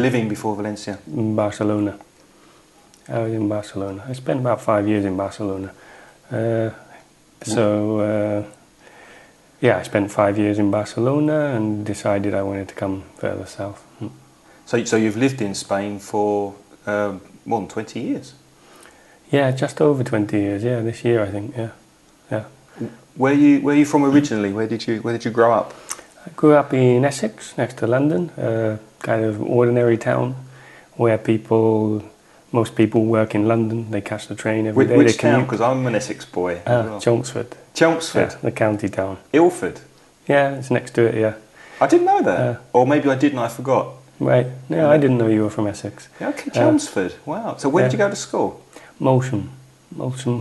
living before Valencia? In Barcelona. I was in Barcelona. I spent about 5 years in Barcelona. I spent 5 years in Barcelona and decided I wanted to come further south. So you've lived in Spain for more than 20 years? Yeah, just over 20 years. Yeah, this year I think. Yeah. Where are you from originally? Where did you grow up? I grew up in Essex, next to London, kind of ordinary town where most people work in London. They catch the train every day. Which town? Because I'm an Essex boy. Chelmsford. Chelmsford? Yeah, the county town. Ilford? Yeah, it's next to it, yeah. I didn't know that. Or maybe I did and I forgot. Right. No, I didn't know you were from Essex. Yeah, okay, Chelmsford. Wow. So where did you go to school? Molsham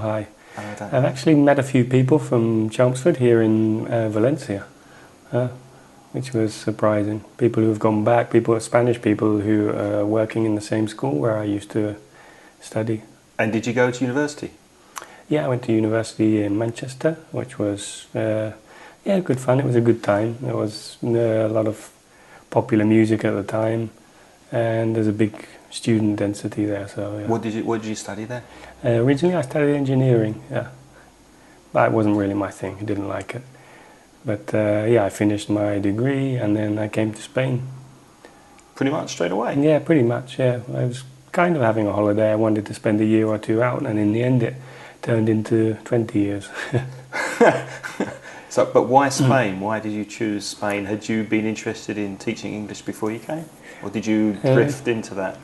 High. I've actually met a few people from Chelmsford here in Valencia, which was surprising. People who have gone back, Spanish people who are working in the same school where I used to study. And did you go to university? Yeah, I went to university in Manchester, which was good fun. It was a good time. There was a lot of popular music at the time, and there's a big student density there. So yeah. What did you study there? Originally, I studied engineering. Yeah, but it wasn't really my thing. I didn't like it. But I finished my degree and then I came to Spain. Pretty much straight away? Yeah, pretty much. Yeah, I was kind of having a holiday. I wanted to spend a year or two out, and in the end, it turned into 20 years. But why Spain? Why did you choose Spain? Had you been interested in teaching English before you came? Or did you drift into that?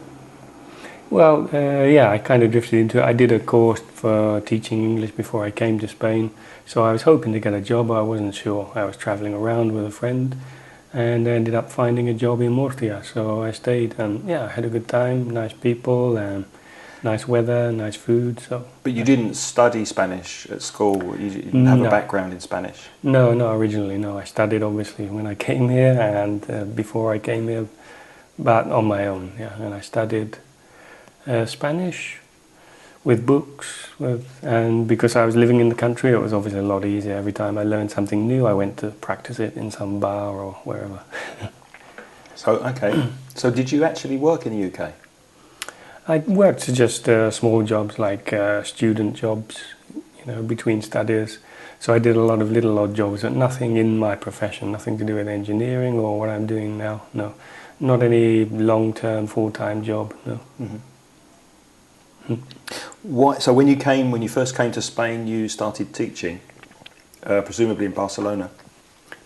Well, I kind of drifted into it. I did a course for teaching English before I came to Spain. So I was hoping to get a job, but I wasn't sure. I was travelling around with a friend and I ended up finding a job in Murcia. So I stayed and I had a good time, nice people, and nice weather, nice food. So. But you didn't study Spanish at school? You didn't have a background in Spanish? No, originally, no. I studied obviously when I came here and before I came here, but on my own, and I studied Spanish with books, and because I was living in the country, it was obviously a lot easier. Every time I learned something new, I went to practice it in some bar or wherever. So did you actually work in the UK? I worked just small jobs, like student jobs, between studies. So I did a lot of little odd jobs, but nothing in my profession, nothing to do with engineering or what I'm doing now. No, not any long-term, full-time job. No. Mm-hmm. So when you first came to Spain, you started teaching, presumably in Barcelona?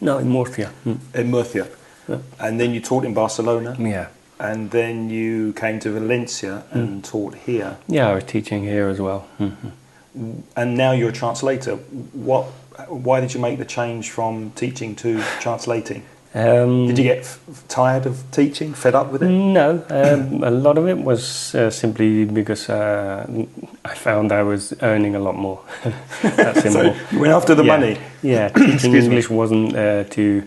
No, in Murcia. In Murcia. Yeah. And then you taught in Barcelona? Yeah. And then you came to Valencia and taught here? Yeah, I was teaching here as well. Mm-hmm. And now you're a translator. Why did you make the change from teaching to translating? Did you get tired of teaching, fed up with it? No, a lot of it was simply because I found I was earning a lot more. That's simple. So you went after the money? Yeah, teaching English wasn't too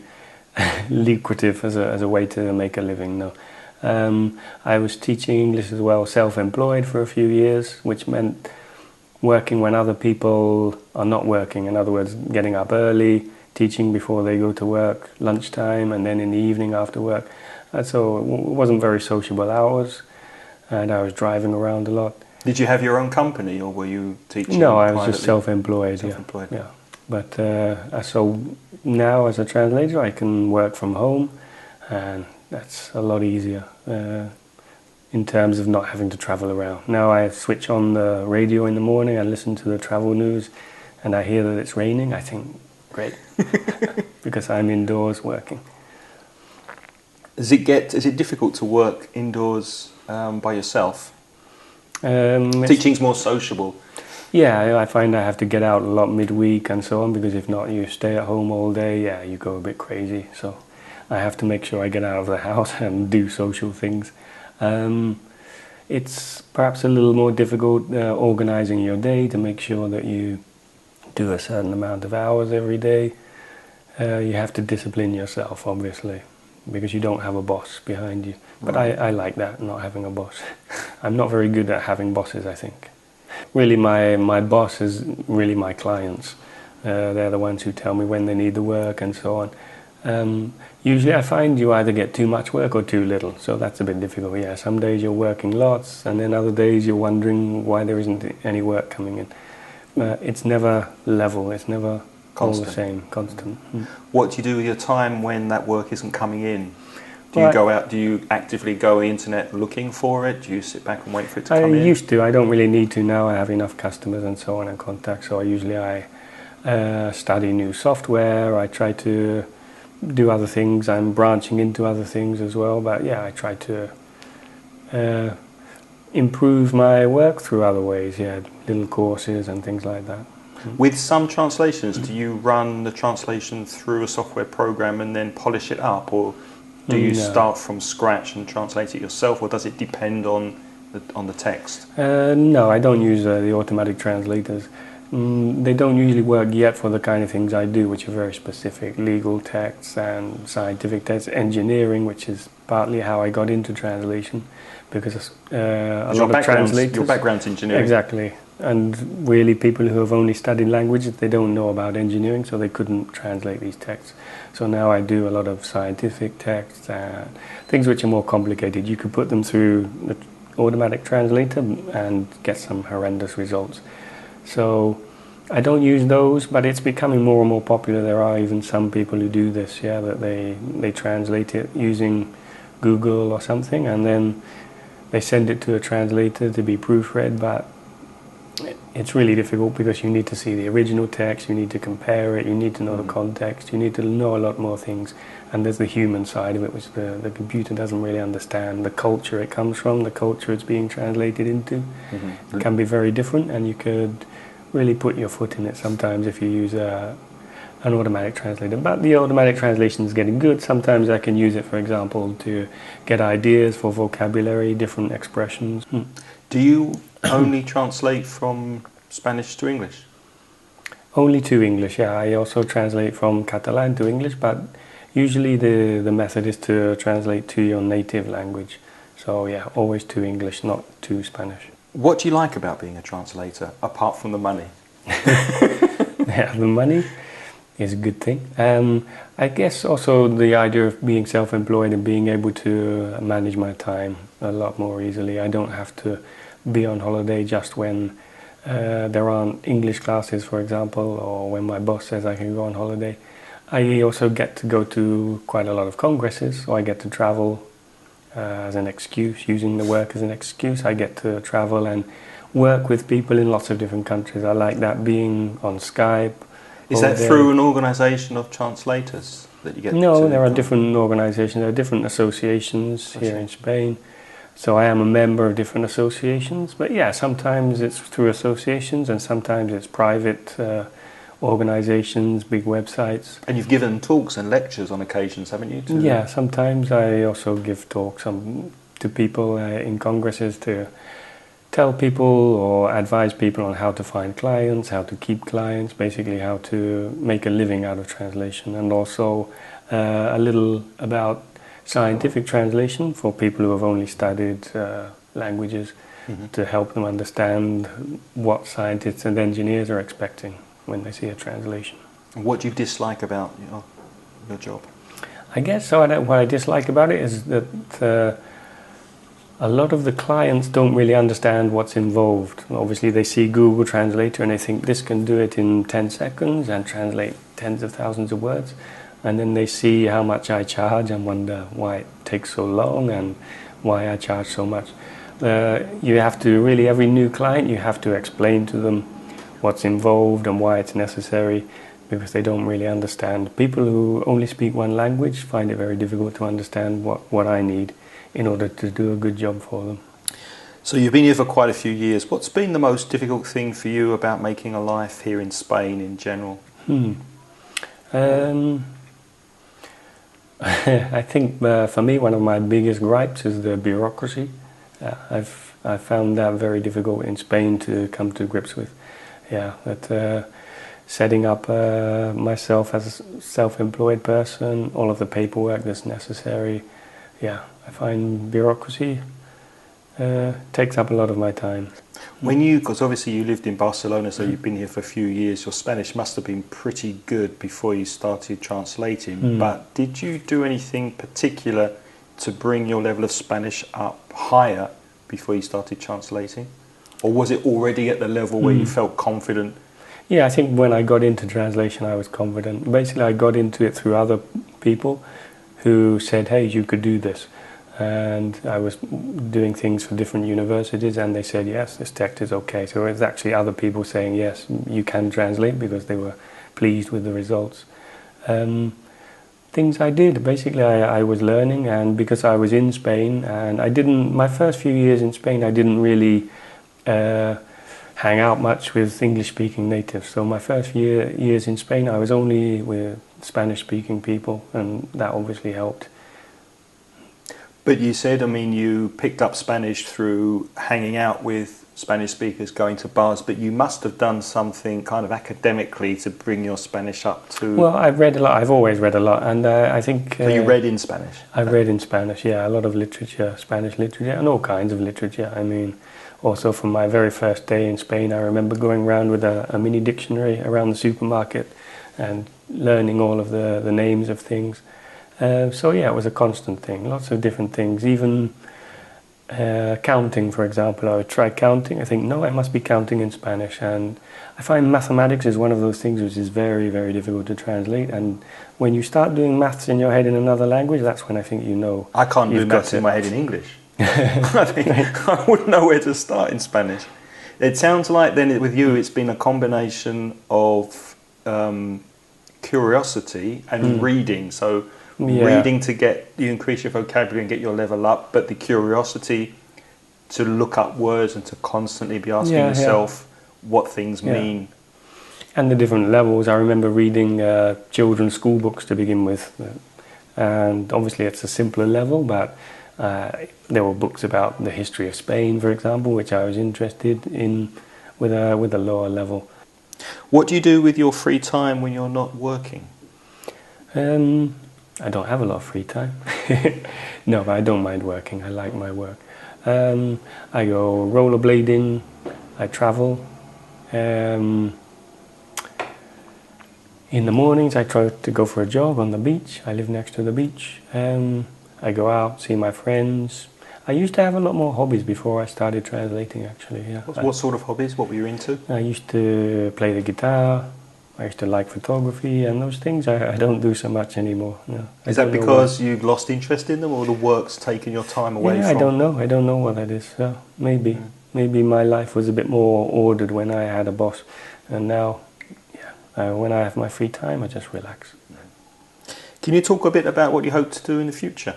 lucrative as a way to make a living, no. I was teaching English as well, self-employed for a few years, which meant working when other people are not working. In other words, getting up early, teaching before they go to work, lunchtime, and then in the evening after work. So it wasn't very sociable hours, and I was driving around a lot. Did you have your own company, or were you teaching No, I was privately? just self-employed. Yeah. But so now as a translator, I can work from home, and that's a lot easier in terms of not having to travel around. Now I switch on the radio in the morning, I listen to the travel news, and I hear that it's raining. I think, great, because I'm indoors working. Is it difficult to work indoors by yourself? Teaching's more sociable. Yeah, I find I have to get out a lot midweek and so on, because if not, you stay at home all day. Yeah, you go a bit crazy. So I have to make sure I get out of the house and do social things. It's perhaps a little more difficult organizing your day to make sure that you do a certain amount of hours every day. You have to discipline yourself, obviously, because you don't have a boss behind you. But I like that, not having a boss. I'm not very good at having bosses, I think. Really, my boss is really my clients. They're the ones who tell me when they need the work and so on. Usually I find you either get too much work or too little, so that's a bit difficult. Yeah, some days you're working lots, and then other days you're wondering why there isn't any work coming in. It's never level, it's never all the same, constant. What do you do with your time when that work isn't coming in? Do you go out, do you actively go on the internet looking for it? Do you sit back and wait for it to come in? I used to, I don't really need to now. I have enough customers and so on and contacts, so I study new software, I try to do other things, I'm branching into other things as well, but yeah, I try to improve my work through other ways, yeah, little courses and things like that. With some translations, do you run the translation through a software program and then polish it up, or do you start from scratch and translate it yourself, or does it depend on the text? No, I don't use the automatic translators. They don't usually work yet for the kind of things I do, which are very specific, legal texts and scientific texts, engineering, which is partly how I got into translation, because a lot of translators... Your background's engineering. Exactly. And really people who have only studied languages, they don't know about engineering, so they couldn't translate these texts. So now I do a lot of scientific texts and things which are more complicated. You could put them through the automatic translator and get some horrendous results. So I don't use those, but it's becoming more and more popular. There are even some people who do this, yeah, that they translate it using Google or something, and then they send it to a translator to be proofread, but it's really difficult because you need to see the original text, you need to compare it, you need to know the context, you need to know a lot more things, and there's the human side of it which the computer doesn't really understand, the culture it comes from, the culture it's being translated into. It can be very different, and you could really put your foot in it sometimes if you use an automatic translator. But the automatic translation is getting good. Sometimes I can use it, for example, to get ideas for vocabulary, different expressions. Do you only translate from Spanish to English? Only to English, yeah. I also translate from Catalan to English, but usually the method is to translate to your native language. So yeah, always to English, not to Spanish. What do you like about being a translator, apart from the money? Yeah, the money is a good thing. I guess also the idea of being self-employed and being able to manage my time a lot more easily. I don't have to be on holiday just when there aren't English classes, for example, or when my boss says I can go on holiday. I also get to go to quite a lot of congresses, so I get to travel as an excuse, using the work as an excuse. I get to travel and work with people in lots of different countries. I like that, being on Skype. Is that through an organisation of translators that you get to? No, there are different organisations, there are different associations here in Spain. So I am a member of different associations, but yeah, sometimes it's through associations and sometimes it's private organisations, big websites. And you've given talks and lectures on occasions, haven't you? Yeah, sometimes I also give talks to people in congresses to tell people or advise people on how to find clients, how to keep clients, basically how to make a living out of translation, and also a little about scientific translation for people who have only studied languages, to help them understand what scientists and engineers are expecting when they see a translation. What do you dislike about your job? I guess what I dislike about it is that a lot of the clients don't really understand what's involved. Obviously they see Google Translator and they think this can do it in 10 seconds and translate tens of thousands of words. And then they see how much I charge and wonder why it takes so long and why I charge so much. You have to really, every new client, you have to explain to them what's involved and why it's necessary, because they don't really understand. People who only speak one language find it very difficult to understand what I need in order to do a good job for them. So you've been here for quite a few years. What's been the most difficult thing for you about making a life here in Spain in general? I think for me one of my biggest gripes is the bureaucracy. I've found that very difficult in Spain to come to grips with. Yeah, that setting up myself as a self-employed person, all of the paperwork that's necessary. Yeah, I find bureaucracy takes up a lot of my time. Because obviously you lived in Barcelona, so you've been here for a few years, your Spanish must have been pretty good before you started translating. But did you do anything particular to bring your level of Spanish up higher before you started translating? Or was it already at the level where you felt confident? Yeah, I think when I got into translation I was confident. Basically I got into it through other people who said, hey, you could do this. And I was doing things for different universities and they said, yes, this text is okay. So it's actually other people saying, yes, you can translate, because they were pleased with the results. Things I did, basically I was learning, and because I was in Spain, and my first few years in Spain I didn't really hang out much with English-speaking natives. So my first years in Spain I was only with Spanish-speaking people, and that obviously helped. But you said, I mean, you picked up Spanish through hanging out with Spanish speakers, going to bars, but you must have done something kind of academically to bring your Spanish up to... Well, I've read a lot. I've always read a lot, and I think... So you read in Spanish? I've read in Spanish, yeah, a lot of literature, Spanish literature, and all kinds of literature. I mean, also from my very first day in Spain, I remember going around with a mini dictionary around the supermarket and learning all of the names of things. So yeah, it was a constant thing, lots of different things, even counting, for example. I would try counting, I think, no, I must be counting in Spanish, and I find mathematics is one of those things which is very, very difficult to translate, and when you start doing maths in your head in another language, that's when I think you know. I can't do maths in my head in English. I wouldn't know where to start in Spanish. It sounds like then with you it's been a combination of curiosity and reading, so reading to get you increase your vocabulary and get your level up, but the curiosity to look up words and to constantly be asking yourself what things mean. And the different levels. I remember reading children's school books to begin with, and obviously it's a simpler level, but there were books about the history of Spain, for example, which I was interested in with a lower level. What do you do with your free time when you're not working? I don't have a lot of free time. No, but I don't mind working. I like my work. I go rollerblading, I travel. In the mornings I try to go for a jog on the beach. I live next to the beach. I go out, see my friends. I used to have a lot more hobbies before I started translating, actually. Yeah. What sort of hobbies? What were you into? I used to play the guitar. I used to like photography, and those things I don't do so much anymore. No. Is that because you've lost interest in them, or the work's taken your time away from? I don't know. I don't know what that is. So maybe my life was a bit more ordered when I had a boss, and now, when I have my free time, I just relax. Can you talk a bit about what you hope to do in the future?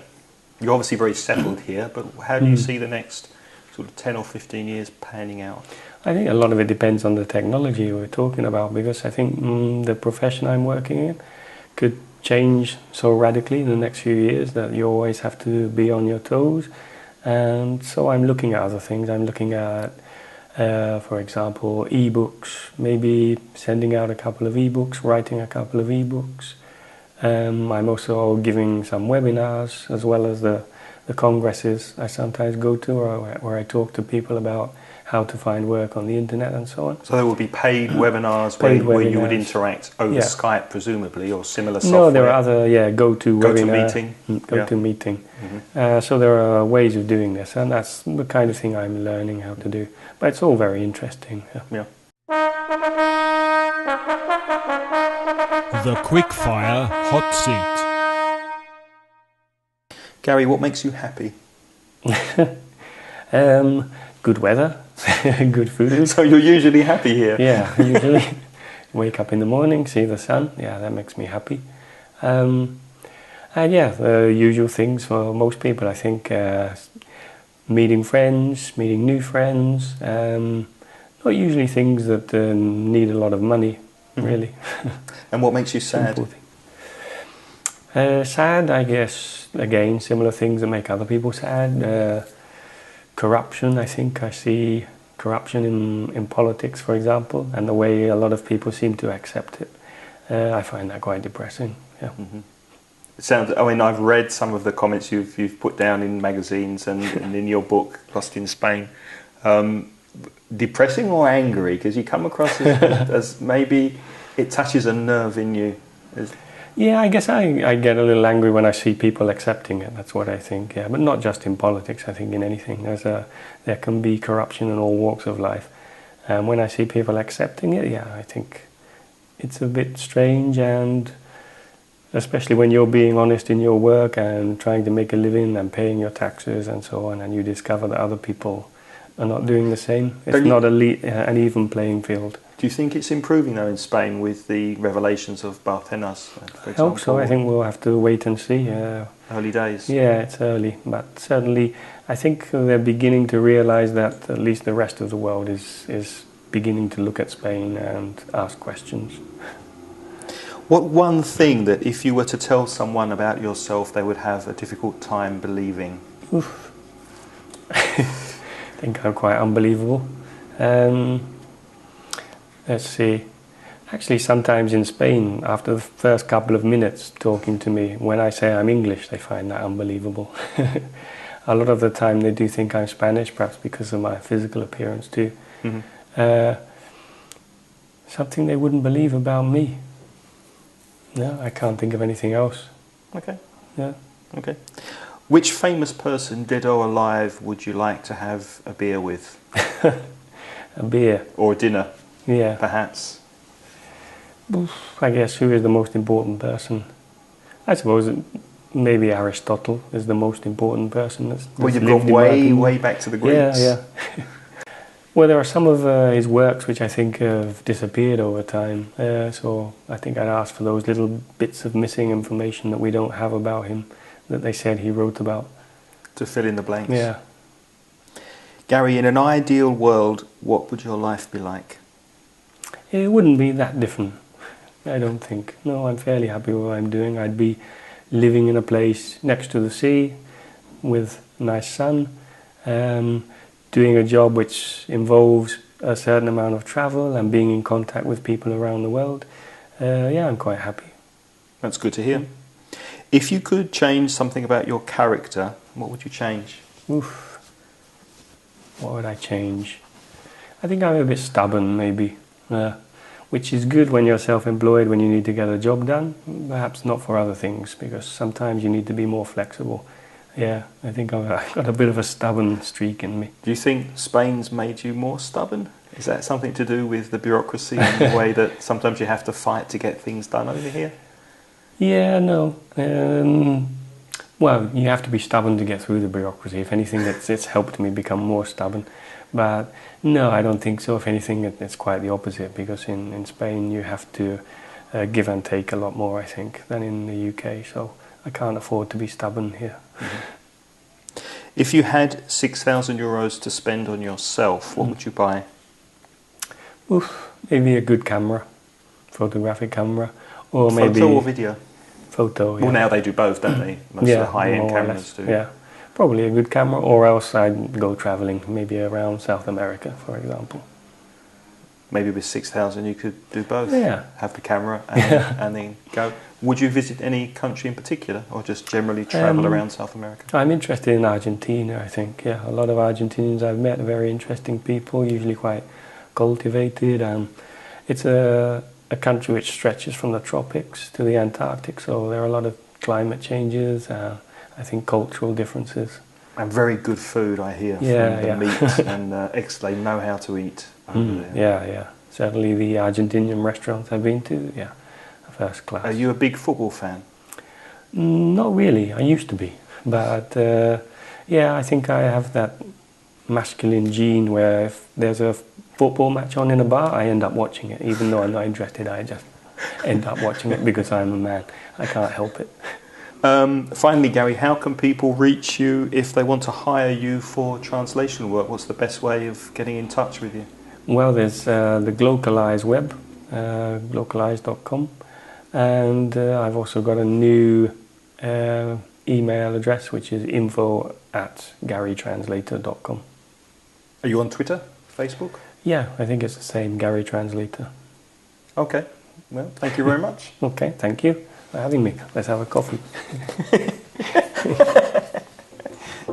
You're obviously very settled here, but how do you see the next sort of 10 or 15 years panning out? I think a lot of it depends on the technology we're talking about, because I think the profession I'm working in could change so radically in the next few years that you always have to be on your toes. And so I'm looking at other things. I'm looking at, for example, e-books, maybe sending out a couple of e-books, writing a couple of e-books. I'm also giving some webinars, as well as the congresses I sometimes go to, where I talk to people about how to find work on the internet and so on. So there will be paid webinars where you would interact over Skype, presumably, or similar software? No, there are other, GoToMeeting. Mm-hmm. So there are ways of doing this, and that's the kind of thing I'm learning how to do. But it's all very interesting. Yeah. The Quickfire Hot Seat. Gary, what makes you happy? Good weather, good food. So you're usually happy here? Yeah, usually. Wake up in the morning, see the sun, that makes me happy. And the usual things for most people, I think. Meeting friends, meeting new friends. Not usually things that need a lot of money, really. And what makes you sad? Sad, I guess, again, similar things that make other people sad. Corruption, I think I see corruption in politics, for example, and the way a lot of people seem to accept it. I find that quite depressing. Yeah. Mm-hmm. It sounds. I mean, I've read some of the comments you've put down in magazines and in your book, Lost in Spain. Depressing or angry? Because you come across as maybe it touches a nerve in you. Yeah, I guess I get a little angry when I see people accepting it. That's what I think. Yeah, but not just in politics. I think in anything, there can be corruption in all walks of life. And when I see people accepting it, yeah, I think it's a bit strange, and especially when you're being honest in your work and trying to make a living and paying your taxes and so on, and you discover that other people are not doing the same. It's not an even playing field. Do you think it's improving though in Spain with the revelations of Barcenas, for example? I hope so. I think we'll have to wait and see. Early days. Yeah, it's early, but certainly I think they're beginning to realize that at least the rest of the world is beginning to look at Spain and ask questions. What one thing that if you were to tell someone about yourself they would have a difficult time believing? Oof. I think I'm quite unbelievable. Let's see. Actually, sometimes in Spain, after the first couple of minutes talking to me, when I say I'm English, they find that unbelievable. A lot of the time they do think I'm Spanish, perhaps because of my physical appearance too. Mm-hmm. Something they wouldn't believe about me. No, I can't think of anything else. Okay. Yeah. Okay. Which famous person, dead or alive, would you like to have a beer with? A beer. Or a dinner? Yeah. Perhaps. I guess who is the most important person? I suppose maybe Aristotle is the most important person. That's well, you've gone way back to the Greeks. Yeah. Well, there are some of his works which I think have disappeared over time. So I think I'd ask for those little bits of missing information that we don't have about him, that they said he wrote about. To fill in the blanks. Yeah. Gary, in an ideal world, what would your life be like? It wouldn't be that different, I don't think. No, I'm fairly happy with what I'm doing. I'd be living in a place next to the sea with nice sun, doing a job which involves a certain amount of travel and being in contact with people around the world. Yeah, I'm quite happy. That's good to hear. If you could change something about your character, what would you change? Oof. What would I change? I think I'm a bit stubborn, maybe. Which is good when you're self-employed, when you need to get a job done. Perhaps not for other things, because sometimes you need to be more flexible. Yeah, I think I've got a bit of a stubborn streak in me. Do you think Spain's made you more stubborn? Is that something to do with the bureaucracy and the way that sometimes you have to fight to get things done over here? Yeah, no. Well, you have to be stubborn to get through the bureaucracy. If anything, it's helped me become more stubborn. But no, I don't think so. If anything, it's quite the opposite, because in Spain you have to give and take a lot more, I think, than in the UK. So I can't afford to be stubborn here. Mm-hmm. If you had 6,000 euros to spend on yourself, what would you buy? Oof, maybe a good camera, photographic camera, or maybe photo or video. Photo. Yeah. Well, now they do both, don't they? Most of the high-end cameras do. Yeah, probably a good camera, or else I'd go traveling, maybe around South America, for example. Maybe with 6,000 you could do both. Yeah. Have the camera and then go. Would you visit any country in particular, or just generally travel around South America? I'm interested in Argentina, I think. Yeah, a lot of Argentinians I've met are very interesting people, usually quite cultivated. It's a country which stretches from the tropics to the Antarctic, so there are a lot of climate changes, I think cultural differences. And very good food, I hear, from the meat, and they know how to eat over there. Yeah. Certainly the Argentinian restaurants I've been to, first class. Are you a big football fan? Not really, I used to be. But I think I have that masculine gene where if there's a football match on in a bar, I end up watching it. Even though I'm not interested, I just end up watching it because I'm a man. I can't help it. Finally, Gary, how can people reach you if they want to hire you for translation work? What's the best way of getting in touch with you? Well, there's the Glocalize web, glocalize.com, and I've also got a new email address, which is info@garytranslator.com. Are you on Twitter, Facebook? Yeah, I think it's the same, Gary Translator. Okay, well, thank you very much. Okay, thank you. for having me. Let's have a coffee.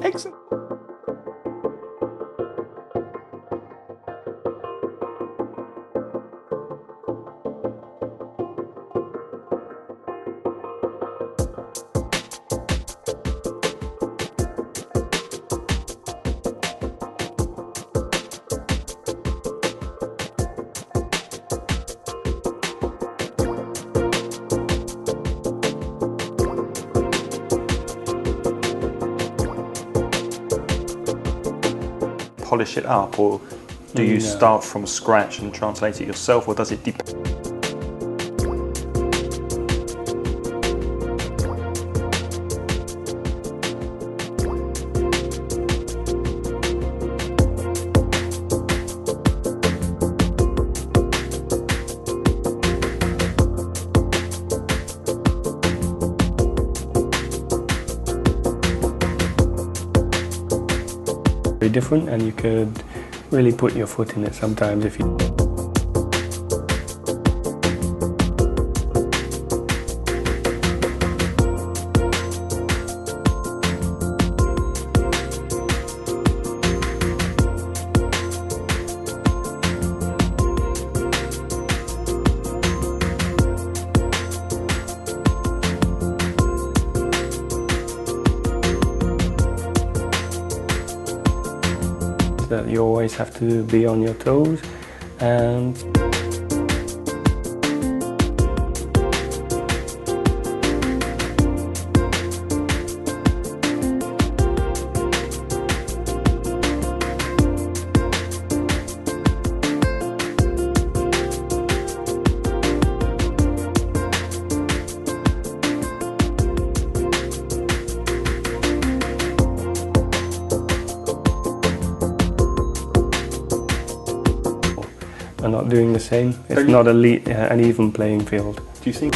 Excellent. Polish it up, or do you start from scratch and translate it yourself, or does it depend? Very different, and you could really put your foot in it sometimes if you. That you always have to be on your toes, and are not doing the same. It's not an even playing field. Do you think?